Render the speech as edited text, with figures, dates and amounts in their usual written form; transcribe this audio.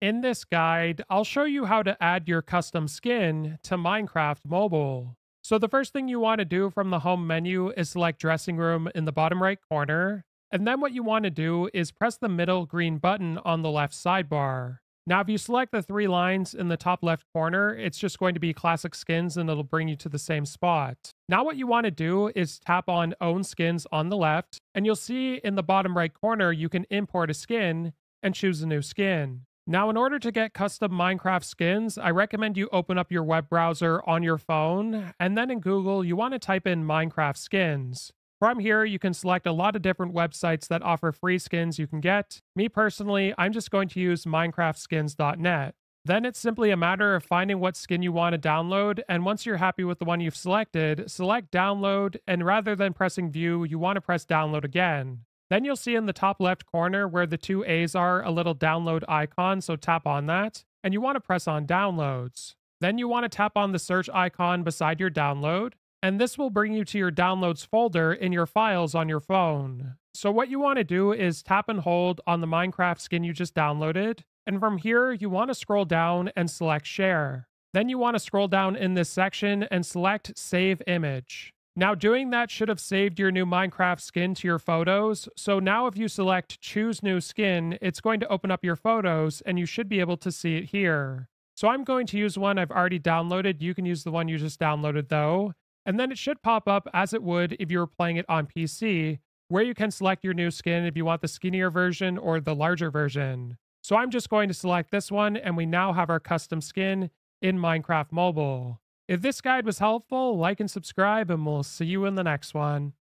In this guide, I'll show you how to add your custom skin to Minecraft Mobile. So the first thing you want to do from the home menu is select dressing room in the bottom right corner. And then what you want to do is press the middle green button on the left sidebar. Now, if you select the three lines in the top left corner, it's just going to be classic skins and it'll bring you to the same spot. Now, what you want to do is tap on own skins on the left, and you'll see in the bottom right corner, you can import a skin and choose a new skin. Now, in order to get custom Minecraft skins, I recommend you open up your web browser on your phone, and then in Google, you want to type in Minecraft skins. From here, you can select a lot of different websites that offer free skins you can get. Me personally, I'm just going to use minecraftskins.net. Then it's simply a matter of finding what skin you want to download, and once you're happy with the one you've selected, select download, and rather than pressing view, you want to press download again. Then you'll see in the top left corner where the two A's are a little download icon, so tap on that, and you want to press on downloads. Then you want to tap on the search icon beside your download, and this will bring you to your downloads folder in your files on your phone. So what you want to do is tap and hold on the Minecraft skin you just downloaded, and from here you want to scroll down and select share. Then you want to scroll down in this section and select save image. Now doing that should have saved your new Minecraft skin to your photos, so now if you select choose new skin, it's going to open up your photos and you should be able to see it here. So I'm going to use one I've already downloaded. You can use the one you just downloaded though. And then it should pop up as it would if you were playing it on PC, where you can select your new skin if you want the skinnier version or the larger version. So I'm just going to select this one, and we now have our custom skin in Minecraft Mobile. If this guide was helpful, like and subscribe, and we'll see you in the next one.